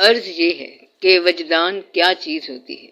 عرض یہ ہے کہ وجدان کیا چیز ہوتی ہے؟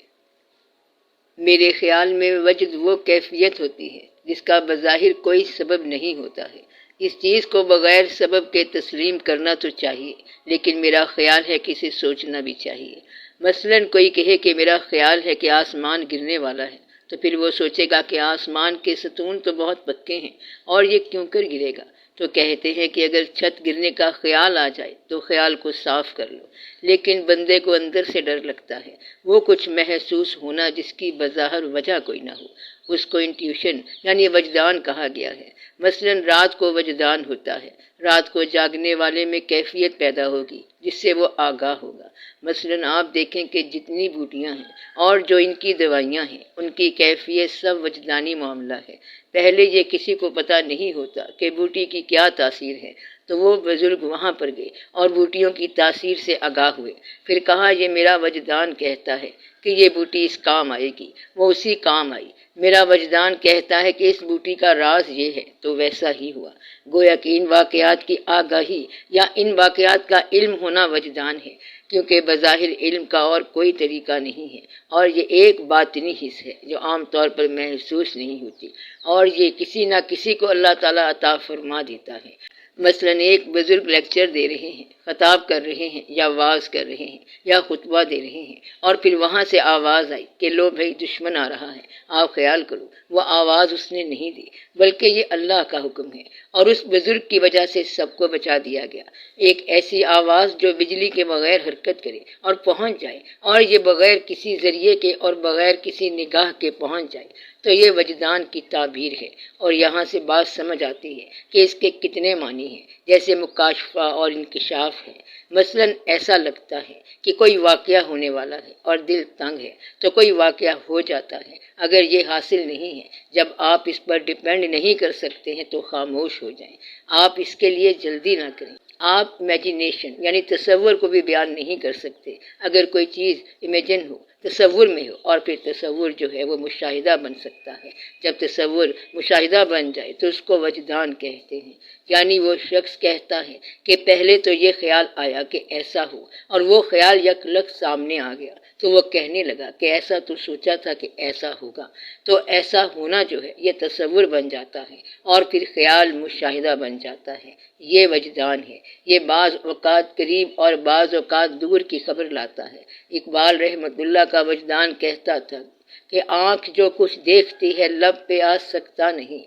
میرے خیال میں وجد وہ کیفیت ہوتی ہے جس کا بظاہر کوئی سبب نہیں ہوتا ہے۔ اس چیز کو بغیر سبب کے تسلیم کرنا تو چاہیے، لیکن میرا خیال ہے کہ اسے سوچنا بھی چاہیے۔ مثلاً کوئی کہے کہ میرا خیال ہے کہ آسمان گرنے والا ہے، تو پھر وہ سوچے گا کہ آسمان کے ستون تو بہت پکے ہیں اور یہ کیوں کر گرے گا؟ تو کہتے ہیں کہ اگر چھت گرنے کا خیال آ جائے تو خیال کو صاف کر لو، لیکن بندے کو اندر سے ڈر لگتا ہے، وہ کچھ محسوس ہونا جس کی بظاہر وجہ کوئی نہ ہو، اس کو انٹیوشن یعنی وجدان کہا گیا ہے۔ مثلاً رات کو وجدان ہوتا ہے، رات کو جاگنے والے میں کیفیت پیدا ہوگی جس سے وہ آگاہ ہوگا۔ مثلاً آپ دیکھیں کہ جتنی بوٹیاں ہیں اور جو ان کی دوائیاں ہیں، ان کی کیفیت سب وجدانی معاملہ ہے۔ پہلے یہ کسی کو پتہ نہیں ہوتا کہ بوٹی کی کیا تاثیر ہے، تو وہ بزرگ وہاں پر گئے اور بوٹیوں کی تاثیر سے آگاہ ہوئے، پھر کہا یہ میرا وجدان کہتا ہے کہ یہ بوٹی اس کام آئے گی، وہ اسی کام آئی۔ میرا وجدان کہتا ہے کہ اس بوٹی کا راز یہ ہے، تو ویسا ہی ہوا۔ گویا کہ ان واقعات کی آگاہی یا ان واقعات کا علم ہونا وجدان ہے، کیونکہ بظاہر علم کا اور کوئی طریقہ نہیں ہے، اور یہ ایک باطنی حص ہے جو عام طور پر محسوس نہیں ہوتی، اور یہ کسی نہ کسی کو اللہ تعالیٰ عطا فرما دیتا ہے۔ مثلاً ایک بزرگ لیکچر دے رہے ہیں، خطاب کر رہے ہیں یا واعظ کر رہے ہیں یا خطبہ دے رہے ہیں، اور پھر وہاں سے آواز آئی کہ لو بھائی دشمن آ رہا ہے، آپ خیال کرو وہ آواز اس نے نہیں دی، بلکہ یہ اللہ کا حکم ہے، اور اس بزرگ کی وجہ سے سب کو بچا دیا گیا۔ ایک ایسی آواز جو بجلی کے بغیر حرکت کرے اور پہنچ جائے، اور یہ بغیر کسی ذریعے کے اور بغیر کسی نگاہ کے پہنچ جائے، تو یہ وجدان کی تعبیر ہے۔ اور یہاں سے بات سمجھ آتی ہے کہ اس کے کتنے معنی ہیں، جیسے مکاشفہ اور انکشاف ہے۔ مثلاً ایسا لگتا ہے کہ کوئی واقعہ ہونے والا ہے اور دل تنگ ہے، تو کوئی واقعہ ہو جاتا ہے۔ اگر یہ حاصل نہیں ہے، جب آپ اس پر ڈیپینڈ نہیں کر سکتے ہیں تو خاموش ہو جائیں، آپ اس کے لیے جلدی نہ کریں۔ آپ امیجینیشن یعنی تصور کو بھی بیان نہیں کر سکتے۔ اگر کوئی چیز امیجن ہو، تصور میں ہو، اور پھر تصور جو ہے وہ مشاہدہ بن سکتا ہے۔ جب تصور مشاہدہ بن جائے تو اس کو وجدان کہتے ہیں، یعنی وہ شخص کہتا ہے کہ پہلے تو یہ خیال آیا کہ ایسا ہو، اور وہ خیال یک لخت سامنے آ گیا، تو وہ کہنے لگا کہ ایسا تو سوچا تھا کہ ایسا ہوگا۔ تو ایسا ہونا جو ہے یہ تصور بن جاتا ہے، اور پھر خیال مشاہدہ بن جاتا ہے۔ یہ وجدان ہے۔ یہ بعض اوقات قریب اور بعض اوقات دور کی خبر لاتا ہے۔ اقبال رحمۃ اللہ کا وجدان کہتا تھا کہ آنکھ جو کچھ دیکھتی ہے لب پہ آ سکتا نہیں،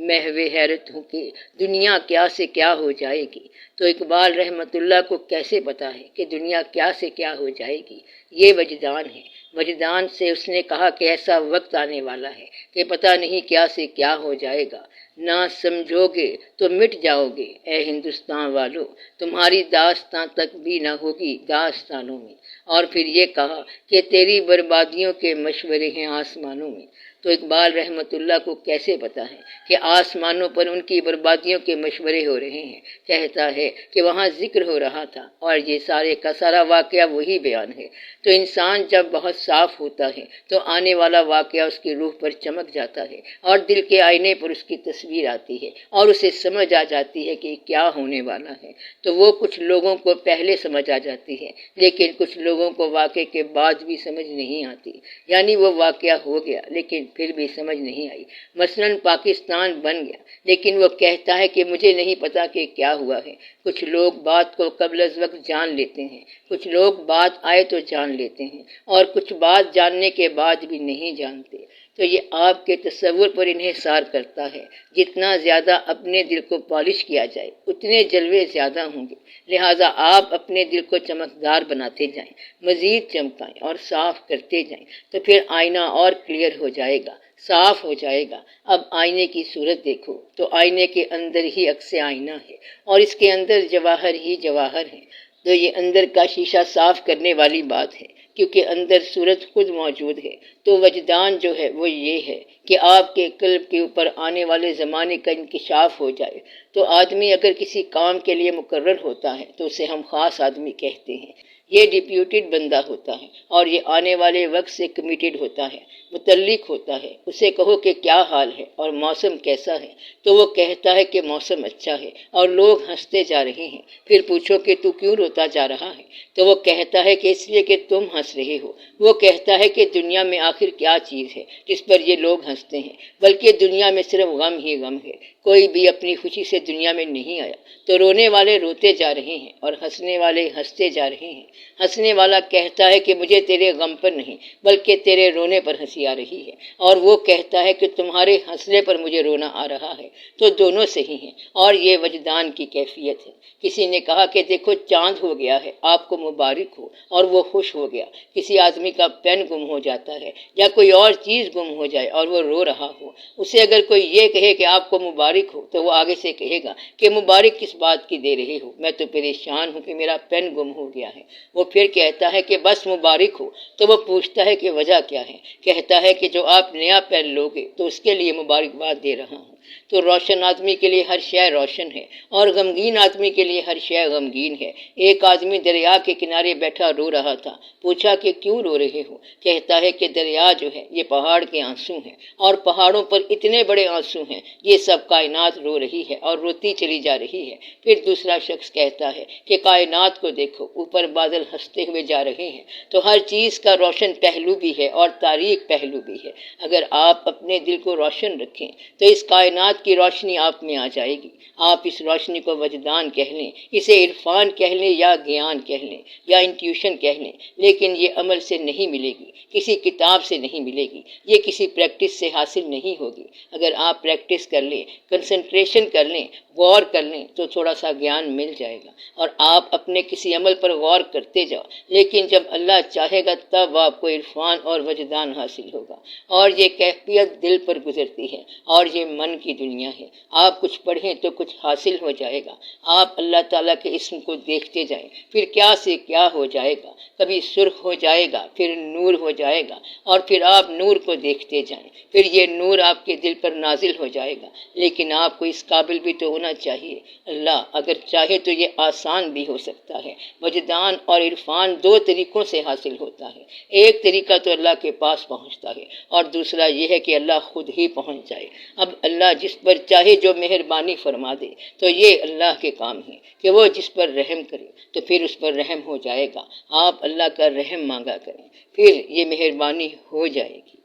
محو حیرت ہوں کہ دنیا کیا سے کیا ہو جائے گی۔ تو اقبال رحمۃ اللہ کو کیسے پتا ہے کہ دنیا کیا سے کیا ہو جائے گی؟ یہ وجدان ہے۔ وجدان سے اس نے کہا کہ ایسا وقت آنے والا ہے کہ پتہ نہیں کیا سے کیا ہو جائے گا، نہ سمجھو گے تو مٹ جاؤ گے اے ہندوستان والو، تمہاری داستان تک بھی نہ ہوگی داستانوں میں۔ اور پھر یہ کہا کہ تیری بربادیوں کے مشورے ہیں آسمانوں میں۔ تو اقبال رحمۃ اللہ کو کیسے پتا ہے کہ آسمانوں پر ان کی بربادیوں کے مشورے ہو رہے ہیں؟ کہتا ہے کہ وہاں ذکر ہو رہا تھا، اور یہ سارے کا سارا واقعہ وہی بیان ہے۔ تو انسان جب بہت صاف ہوتا ہے تو آنے والا واقعہ اس کی روح پر چمک جاتا ہے، اور دل کے آئینے پر اس کی تصویر آتی ہے، اور اسے سمجھ آ جاتی ہے کہ کیا ہونے والا ہے۔ تو وہ کچھ لوگوں کو پہلے سمجھ آ جاتی ہے، لیکن کچھ لوگوں کو واقعے کے بعد بھی سمجھ نہیں آتی، یعنی وہ واقعہ ہو گیا لیکن پھر بھی سمجھ نہیں آئی۔ مثلاً پاکستان بن گیا، لیکن وہ کہتا ہے کہ مجھے نہیں پتا کہ کیا ہوا ہے۔ کچھ لوگ بات کو قبل از وقت جان لیتے ہیں، کچھ لوگ بات آئے تو جان لیتے ہیں، اور کچھ بات جاننے کے بعد بھی نہیں جانتے۔ تو یہ آپ کے تصور پر انحصار کرتا ہے۔ جتنا زیادہ اپنے دل کو پالش کیا جائے اتنے جلوے زیادہ ہوں گے، لہٰذا آپ اپنے دل کو چمکدار بناتے جائیں، مزید چمکائیں اور صاف کرتے جائیں، تو پھر آئینہ اور کلیئر ہو جائے گا، صاف ہو جائے گا۔ اب آئینے کی صورت دیکھو تو آئینے کے اندر ہی عکس آئینہ ہے، اور اس کے اندر جواہر ہی جواہر ہیں۔ تو یہ اندر کا شیشہ صاف کرنے والی بات ہے، کیونکہ اندر صورت خود موجود ہے۔ تو وجدان جو ہے وہ یہ ہے کہ آپ کے قلب کے اوپر آنے والے زمانے کا انکشاف ہو جائے، تو آدمی اگر کسی کام کے لیے مقرر ہوتا ہے تو اسے ہم خاص آدمی کہتے ہیں۔ یہ ڈیپیوٹیڈ بندہ ہوتا ہے اور یہ آنے والے وقت سے کمیٹڈ ہوتا ہے، متعلق ہوتا ہے۔ اسے کہو کہ کیا حال ہے اور موسم کیسا ہے تو وہ کہتا ہے کہ موسم اچھا ہے اور لوگ ہنستے جا رہے ہیں۔ پھر پوچھو کہ تو کیوں روتا جا رہا ہے تو وہ کہتا ہے کہ اس لیے کہ تم ہنس رہے ہو۔ وہ کہتا ہے کہ دنیا میں آخر کیا چیز ہے جس پر یہ لوگ ہنستے ہیں، بلکہ دنیا میں صرف غم ہی غم ہے۔ کوئی بھی اپنی خوشی سے دنیا میں نہیں آیا، تو رونے والے روتے جا رہے ہیں اور ہنسنے والے ہنستے جا رہے ہیں۔ ہنسنے والا کہتا ہے کہ مجھے تیرے غم پر نہیں بلکہ تیرے رونے پر ہنسی آ رہی ہے، اور وہ کہتا ہے کہ تمہارے ہنسنے پر مجھے رونا آ رہا ہے، تو دونوں صحیح ہیں، اور یہ وجدان کی کیفیت ہے۔ کسی نے کہا کہ دیکھو چاند ہو گیا ہے، آپ کو مبارک ہو، اور وہ خوش ہو گیا۔ کسی آدمی کا پین گم ہو جاتا ہے یا کوئی اور چیز گم ہو جائے اور وہ رو رہا ہو، اسے اگر کوئی یہ کہے کہ آپ کو مبارک ہو تو وہ آگے سے کہے گا کہ مبارک کس بات کی دے رہے ہو، میں تو پریشان ہوں کہ میرا پین گم ہو گیا ہے۔ وہ پھر کہتا ہے کہ بس مبارک ہو، تو وہ پوچھتا ہے کہ وجہ کیا ہے؟ کہتا ہے کہ جو آپ نیا پین لوگے تو اس کے لیے مبارکباد دے رہا ہوں۔ تو روشن آدمی کے لیے ہر شے روشن ہے اور غمگین آدمی کے لیے ہر شے غمگین ہے۔ ایک آدمی دریا کے کنارے بیٹھا رو رہا تھا۔ پوچھا کہ کیوں رو رہے ہو؟ کہتا ہے کہ دریا جو ہے یہ پہاڑ کے آنسو ہیں، اور پہاڑوں پر اتنے بڑے آنسو ہیں، یہ سب کائنات رو رہی ہے اور روتی چلی جا رہی ہے۔ پھر دوسرا شخص کہتا ہے کہ کائنات کو دیکھو، اوپر بادل ہنستے ہوئے جا رہے ہیں۔ تو ہر چیز کا روشن پہلو بھی ہے اور تاریک پہلو بھی ہے۔ اگر آپ اپنے دل کو روشن رکھیں تو اس کائنات کی روشنی آپ میں آ جائے گی۔ آپ اس روشنی کو وجدان کہہ لیں، اسے عرفان کہہ لیں یا گیان کہہ لیں یا انٹیوشن کہہ لیں، لیکن یہ عمل سے نہیں ملے گی، کسی کتاب سے نہیں ملے گی، یہ کسی پریکٹس سے حاصل نہیں ہوگی۔ اگر آپ پریکٹس کر لیں، کنسنٹریشن کر لیں، غور کر لیں تو تھوڑا سا گیان مل جائے گا، اور آپ اپنے کسی عمل پر غور کرتے جاؤ، لیکن جب اللہ چاہے گا تب آپ کو عرفان اور وجدان حاصل ہوگا، اور یہ کیفیت دل پر گزرتی ہے اور یہ من کی دنیا ہے۔ آپ کچھ پڑھیں تو کچھ حاصل ہو جائے گا۔ آپ اللہ تعالیٰ کے اسم کو دیکھتے جائیں، پھر کیا سے کیا ہو جائے گا، کبھی سرخ ہو جائے گا، پھر نور ہو جائے گا، اور پھر آپ نور کو دیکھتے جائیں، پھر یہ نور آپ کے دل پر نازل ہو جائے گا۔ لیکن آپ کو اس قابل بھی تو ہونا چاہیے۔ اللہ اگر چاہے تو یہ آسان بھی ہو سکتا ہے۔ وجدان اور عرفان دو طریقوں سے حاصل ہوتا ہے۔ ایک طریقہ تو اللہ کے پاس پہنچتا ہے، اور دوسرا یہ ہے کہ اللہ خود ہی پہنچ جائے۔ اب اللہ جس پر چاہے جو مہربانی فرما دے، تو یہ اللہ کے کام ہے کہ وہ جس پر رحم کرے تو پھر اس پر رحم ہو جائے گا۔ آپ اللہ کا رحم مانگا کریں، پھر یہ مہربانی ہو جائے گی۔